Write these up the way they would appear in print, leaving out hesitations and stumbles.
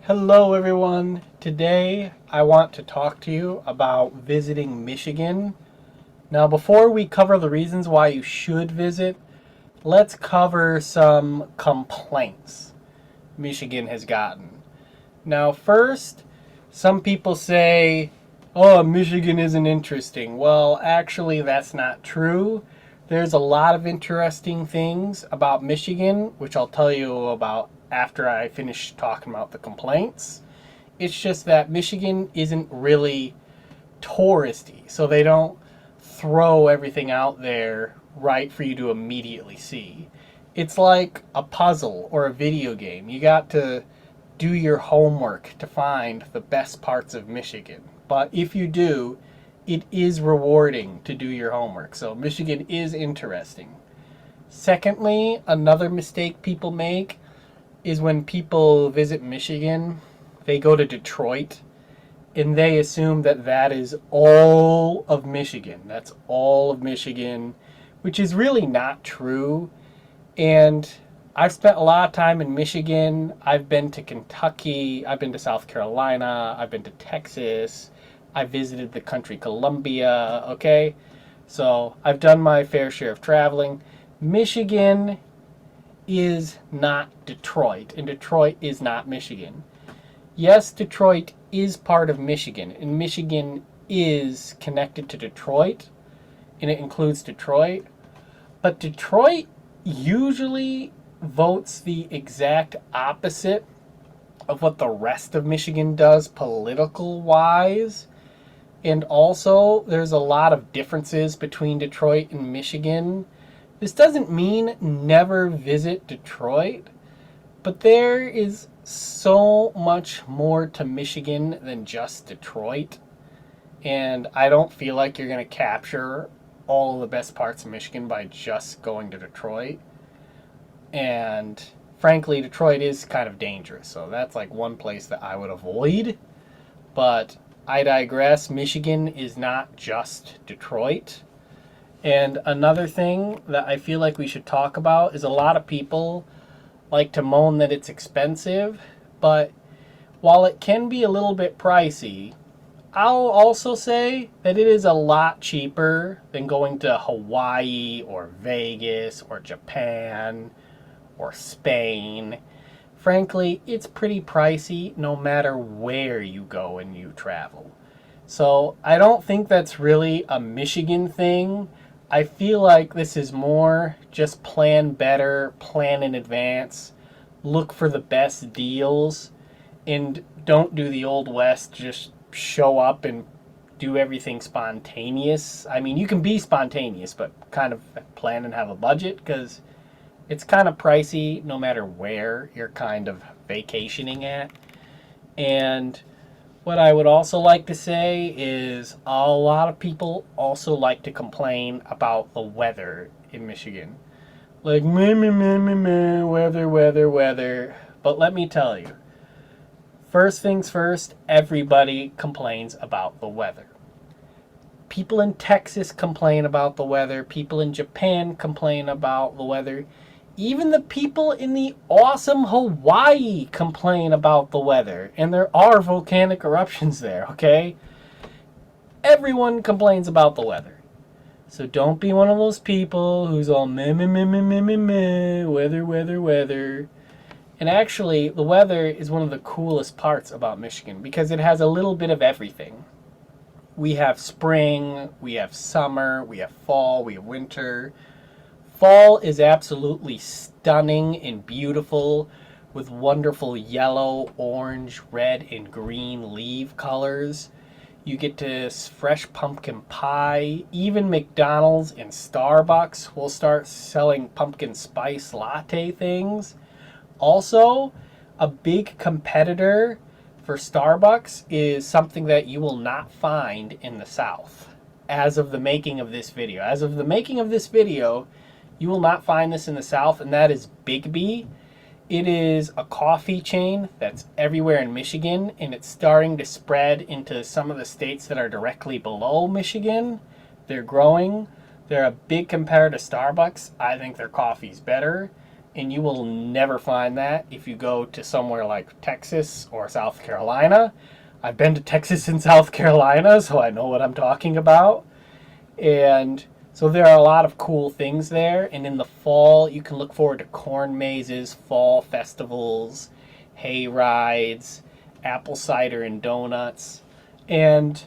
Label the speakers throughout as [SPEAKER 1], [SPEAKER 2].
[SPEAKER 1] Hello everyone. Today I want to talk to you about visiting Michigan. Now before we cover the reasons why you should visit, let's cover some complaints Michigan has gotten. Now first, some people say, "Oh, Michigan isn't interesting." Well, actually that's not true. There's a lot of interesting things about Michigan, which I'll tell you about after I finish talking about the complaints. It's just that Michigan isn't really touristy, so they don't throw everything out there right for you to immediately see. It's like a puzzle or a video game. You got to do your homework to find the best parts of Michigan. But if you do, it is rewarding to do your homework. So Michigan is interesting. Secondly, another mistake people make is when people visit Michigan, they go to Detroit and they assume that that is all of Michigan. That's all of Michigan, which is really not true. And I've spent a lot of time in Michigan. I've been to Kentucky. I've been to South Carolina. I've been to Texas. I visited the country Columbia. Okay. So I've done my fair share of traveling. Michigan is not Detroit, and Detroit is not Michigan. Yes, Detroit is part of Michigan, and Michigan is connected to Detroit, and it includes Detroit. But Detroit usually votes the exact opposite of what the rest of Michigan does political wise. And also, there's a lot of differences between Detroit and Michigan. This doesn't mean never visit Detroit, but there is so much more to Michigan than just Detroit. And I don't feel like you're going to capture all of the best parts of Michigan by just going to Detroit. And frankly, Detroit is kind of dangerous. So that's like one place that I would avoid. But I digress. Michigan is not just Detroit. And another thing that I feel like we should talk about is a lot of people like to moan that it's expensive, but while it can be a little bit pricey, I'll also say that it is a lot cheaper than going to Hawaii or Vegas or Japan or Spain. Frankly, it's pretty pricey no matter where you go and you travel. So I don't think that's really a Michigan thing. I feel like this is more just plan better, plan in advance, look for the best deals, and don't do the Old West, just show up and do everything spontaneous. I mean, you can be spontaneous, but kind of plan and have a budget because it's kind of pricey no matter where you're kind of vacationing at. And what I would also like to say is a lot of people also like to complain about the weather in Michigan. Like, meh, meh, meh, meh, meh, weather, weather, weather. But let me tell you, first things first, everybody complains about the weather. People in Texas complain about the weather. People in Japan complain about the weather. Even the people in the awesome Hawaii complain about the weather. And there are volcanic eruptions there, okay? Everyone complains about the weather. So don't be one of those people who's all meh, meh, meh, meh, meh, meh, meh, weather, weather, weather. And actually, the weather is one of the coolest parts about Michigan because it has a little bit of everything. We have spring, we have summer, we have fall, we have winter. Fall is absolutely stunning and beautiful with wonderful yellow, orange, red, and green leaf colors. You get to fresh pumpkin pie. Even McDonald's and Starbucks will start selling pumpkin spice latte things. Also, a big competitor for Starbucks is something that you will not find in the South as of the making of this video. As of the making of this video, you will not find this in the South, and that is Bigby. It is a coffee chain that's everywhere in Michigan, and it's starting to spread into some of the states that are directly below Michigan. They're growing. They're a big competitor to Starbucks. I think their coffee's better. and you will never find that if you go to somewhere like Texas or South Carolina. I've been to Texas and South Carolina, so I know what I'm talking about. And so there are a lot of cool things there. And in the fall, you can look forward to corn mazes, fall festivals, hay rides, apple cider and donuts. And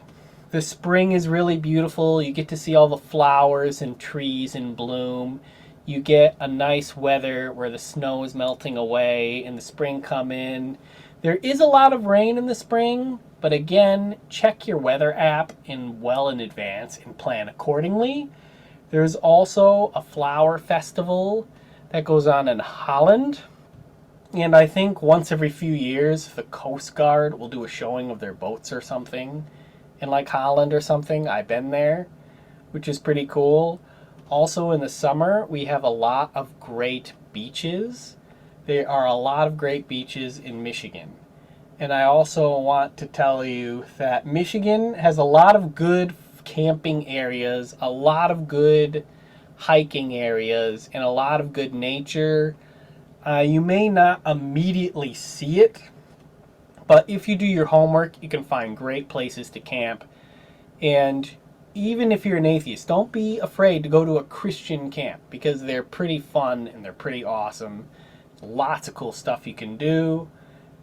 [SPEAKER 1] the spring is really beautiful. You get to see all the flowers and trees in bloom. You get a nice weather where the snow is melting away and the spring come in. There is a lot of rain in the spring, but again, check your weather app well in advance and plan accordingly. There's also a flower festival that goes on in Holland. And I think once every few years, the Coast Guard will do a showing of their boats or something in like Holland or something. I've been there, which is pretty cool. Also in the summer, we have a lot of great beaches. There are a lot of great beaches in Michigan. And I also want to tell you that Michigan has a lot of good camping areas, a lot of good hiking areas, and a lot of good nature. You may not immediately see it, but if you do your homework, you can find great places to camp. And even if you're an atheist, don't be afraid to go to a Christian camp because they're pretty fun and they're pretty awesome. Lots of cool stuff you can do.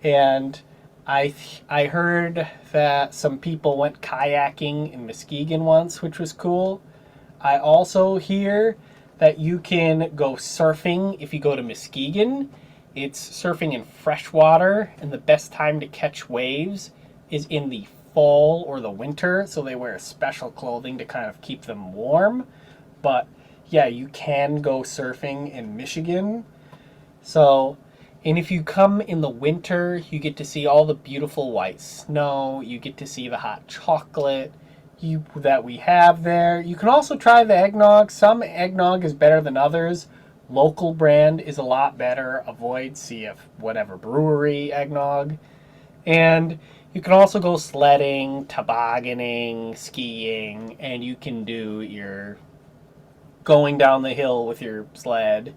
[SPEAKER 1] And I heard that some people went kayaking in Muskegon once, which was cool. I also hear that you can go surfing if you go to Muskegon. It's surfing in freshwater, and the best time to catch waves is in the fall or the winter, so they wear special clothing to kind of keep them warm. But yeah, you can go surfing in Michigan. So, and if you come in the winter, you get to see all the beautiful white snow, you get to see the hot chocolate that we have there. You can also try the eggnog. Some eggnog is better than others. Local brand is a lot better. Avoid CF whatever brewery eggnog. And you can also go sledding, tobogganing, skiing, and you can do your going down the hill with your sled.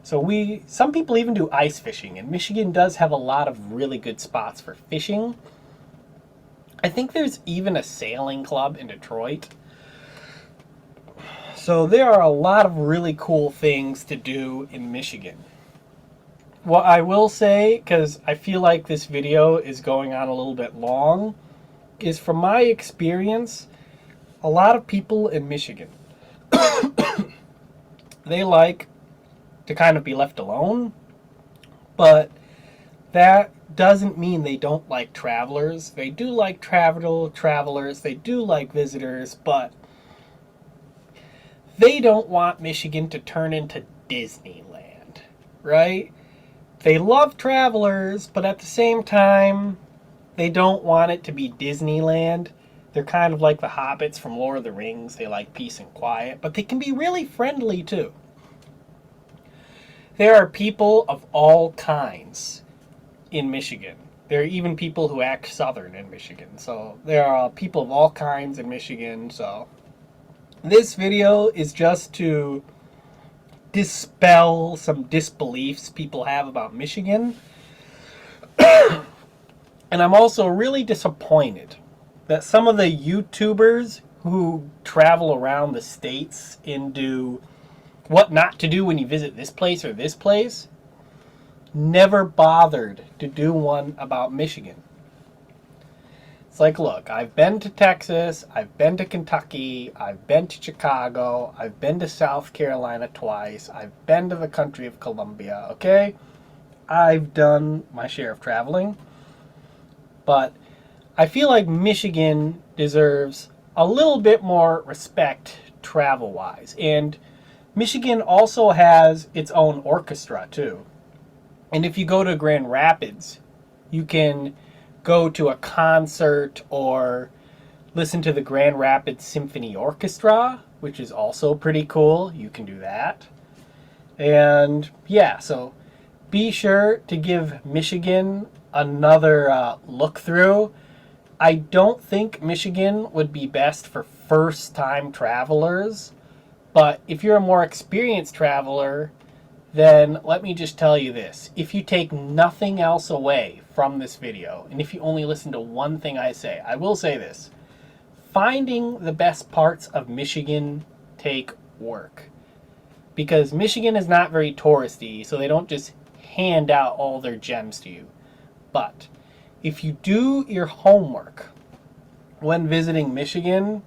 [SPEAKER 1] So some people even do ice fishing, and Michigan does have a lot of really good spots for fishing. I think there's even a sailing club in Detroit. So there are a lot of really cool things to do in Michigan. What I will say, because I feel like this video is going on a little bit long, is from my experience, a lot of people in Michigan, they like to kind of be left alone, but that doesn't mean they don't like travelers. They do like travelers, they do like visitors, but they don't want Michigan to turn into Disneyland, right? They love travelers, but at the same time, they don't want it to be Disneyland. They're kind of like the hobbits from Lord of the Rings. They like peace and quiet, but they can be really friendly too. There are people of all kinds in Michigan. There are even people who act Southern in Michigan. So there are people of all kinds in Michigan. So this video is just to dispel some disbeliefs people have about Michigan. And I'm also really disappointed that some of the YouTubers who travel around the states and do what not to do when you visit this place or this place never bothered to do one about Michigan. It's like, look, I've been to Texas, I've been to Kentucky, I've been to Chicago, I've been to South Carolina twice, I've been to the country of Colombia, okay? I've done my share of traveling, but I feel like Michigan deserves a little bit more respect travel-wise. And Michigan also has its own orchestra, too. And if you go to Grand Rapids, you can go to a concert or listen to the Grand Rapids Symphony Orchestra, which is also pretty cool. You can do that. And yeah, so be sure to give Michigan another look through. I don't think Michigan would be best for first-time travelers, but if you're a more experienced traveler, then let me just tell you this. If you take nothing else away from this video, and if you only listen to one thing I say, I will say this. Finding the best parts of Michigan take work. Because Michigan is not very touristy, so they don't just hand out all their gems to you. But if you do your homework when visiting Michigan,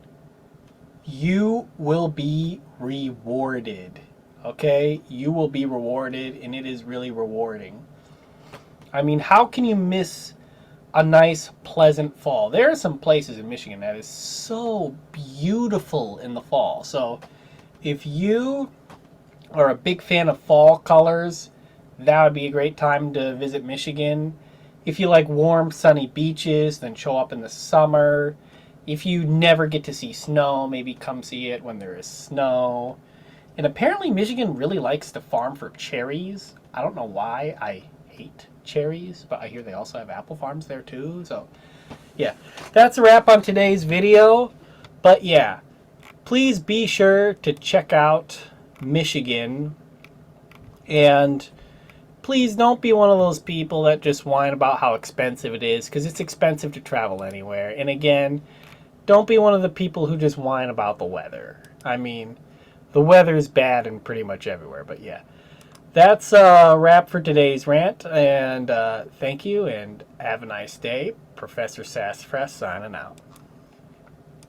[SPEAKER 1] you will be rewarded. Okay? You will be rewarded, and it is really rewarding. I mean, how can you miss a nice, pleasant fall? There are some places in Michigan that is so beautiful in the fall. So if you are a big fan of fall colors, that would be a great time to visit Michigan. If you like warm, sunny beaches, then show up in the summer. If you never get to see snow, maybe come see it when there is snow. And apparently Michigan really likes to farm for cherries. I don't know why. I hate cherries, but I hear they also have apple farms there too. So yeah, that's a wrap on today's video. But yeah, please be sure to check out Michigan, and please don't be one of those people that just whine about how expensive it is, because it's expensive to travel anywhere. And again, don't be one of the people who just whine about the weather. I mean, the weather is bad in pretty much everywhere. But yeah, that's a wrap for today's rant, and thank you and have a nice day. Professor Sassafras signing out.